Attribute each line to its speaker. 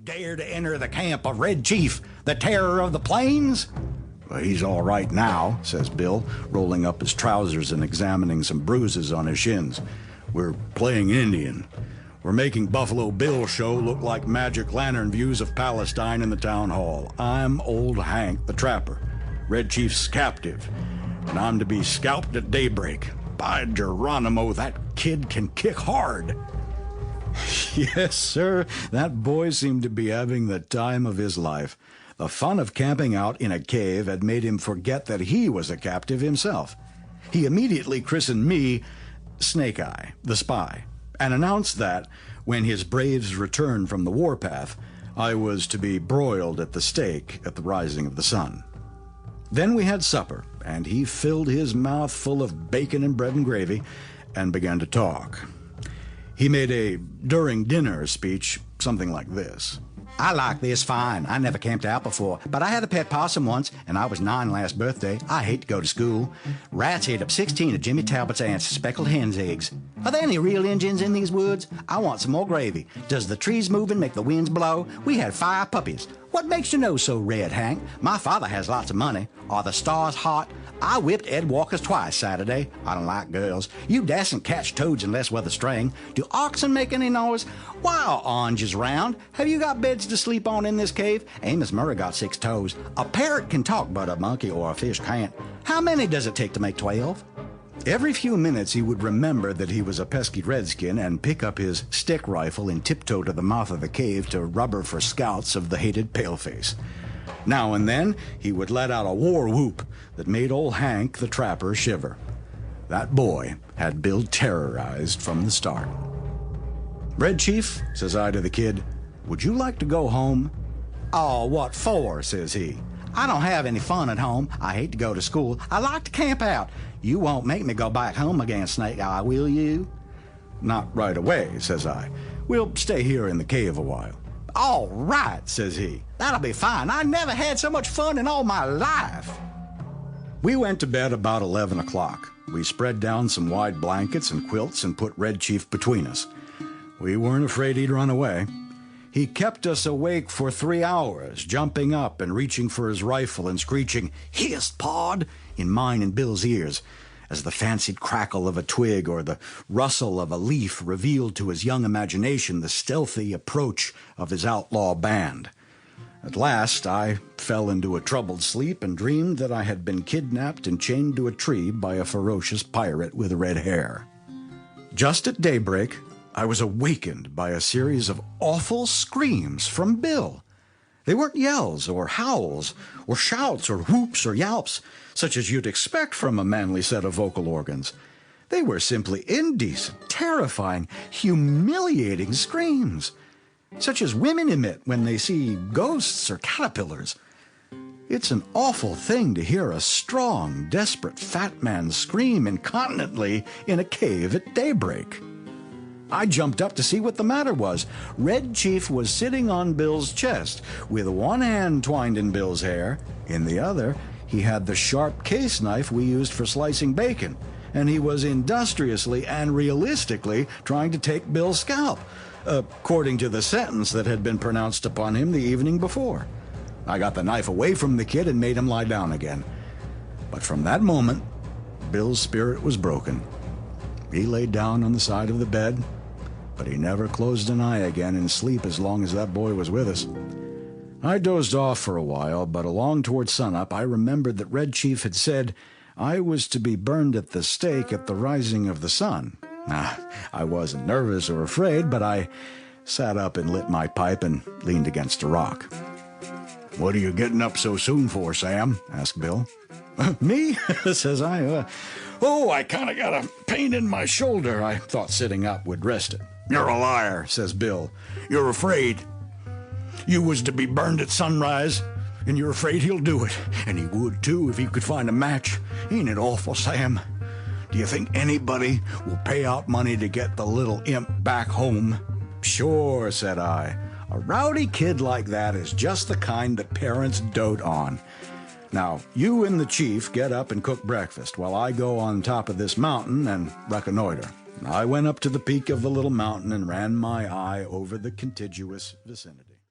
Speaker 1: dare to enter the camp of Red Chief, the terror of the plains?" "Well, he's all right now," says Bill, rolling up his trousers and examining some bruises on his shins. "We're playing Indian. We're making Buffalo Bill's show look like magic lantern views of Palestine in the town hall. I'm old Hank the Trapper, Red Chief's captive, and I'm to be scalped at daybreak. By Geronimo, that kid can kick hard." Yes, sir, that boy seemed to be having the time of his life. The fun of camping out in a cave had made him forget that he was a captive himself. He immediately christened me Snake Eye, the spy, and announced that, when his braves returned from the warpath, I was to be broiled at the stake at the rising of the sun. Then we had supper, and he filled his mouth full of bacon and bread and gravy and began to talk. He made a during dinner speech, something like this. "I like this fine. I never camped out before, but I had a pet possum once, and I was 9 last birthday. I hate to go to school. Rats ate up 16 of Jimmy Talbot's aunt's speckled hen's eggs. Are there any real Injuns in these woods? I want some more gravy. Does the trees moving make the winds blow? We had 5 puppies. What makes your nose so red, Hank? My father has lots of money. Are the stars hot? I whipped Ed Walker's twice Saturday. I don't like girls. You dassn't catch toads unless with a string. Do oxen make any noise? Why are oranges round? Have you got beds to sleep on in this cave? Amos Murray got 6 toes. A parrot can talk, but a monkey or a fish can't. How many does it take to make 12? Every few minutes he would remember that he was a pesky redskin and pick up his stick rifle and tiptoe to the mouth of the cave to rubber for scouts of the hated paleface. Now and then he would let out a war whoop that made old Hank the Trapper shiver. That boy had Bill terrorized from the start. "Red Chief," says I to the kid, "would you like to go home?" "Oh, what for?" says he. "I don't have any fun at home. I hate to go to school. I like to camp out. You won't make me go back home again, Snake Eye, will you?" "Not right away," says I. "We'll stay here in the cave a while." "All right," says he. "That'll be fine. I never had so much fun in all my life." We went to bed about 11 o'clock. We spread down some wide blankets and quilts and put Red Chief between us. We weren't afraid he'd run away. He kept us awake for 3 hours, jumping up and reaching for his rifle and screeching, "Hist, Pod," in mine and Bill's ears, as the fancied crackle of a twig or the rustle of a leaf revealed to his young imagination the stealthy approach of his outlaw band. At last I fell into a troubled sleep and dreamed that I had been kidnapped and chained to a tree by a ferocious pirate with red hair. Just at daybreak, I was awakened by a series of awful screams from Bill. They weren't yells or howls or shouts or whoops or yelps, such as you'd expect from a manly set of vocal organs. They were simply indecent, terrifying, humiliating screams, such as women emit when they see ghosts or caterpillars. It's an awful thing to hear a strong, desperate fat man scream incontinently in a cave at daybreak. I jumped up to see what the matter was. Red Chief was sitting on Bill's chest, with one hand twined in Bill's hair. In the other, he had the sharp case knife we used for slicing bacon, and he was industriously and realistically trying to take Bill's scalp, according to the sentence that had been pronounced upon him the evening before. I got the knife away from the kid and made him lie down again. But from that moment, Bill's spirit was broken. He lay down on the side of the bed, but he never closed an eye again in sleep as long as that boy was with us. I dozed off for a while, but along toward sunup I remembered that Red Chief had said I was to be burned at the stake at the rising of the sun. I wasn't nervous or afraid, but I sat up and lit my pipe and leaned against a rock. "What are you getting up so soon for, Sam?" asked Bill. "Me?" says I. I kind of got a pain in my shoulder. I thought sitting up would rest it." "You're a liar," says Bill. "You're afraid. You was to be burned at sunrise, and you're afraid he'll do it. And he would, too, if he could find a match. Ain't it awful, Sam? Do you think anybody will pay out money to get the little imp back home?" "Sure," said I. "A rowdy kid like that is just the kind that parents dote on. Now, you and the chief get up and cook breakfast while I go on top of this mountain and reconnoiter." I went up to the peak of the little mountain and ran my eye over the contiguous vicinity.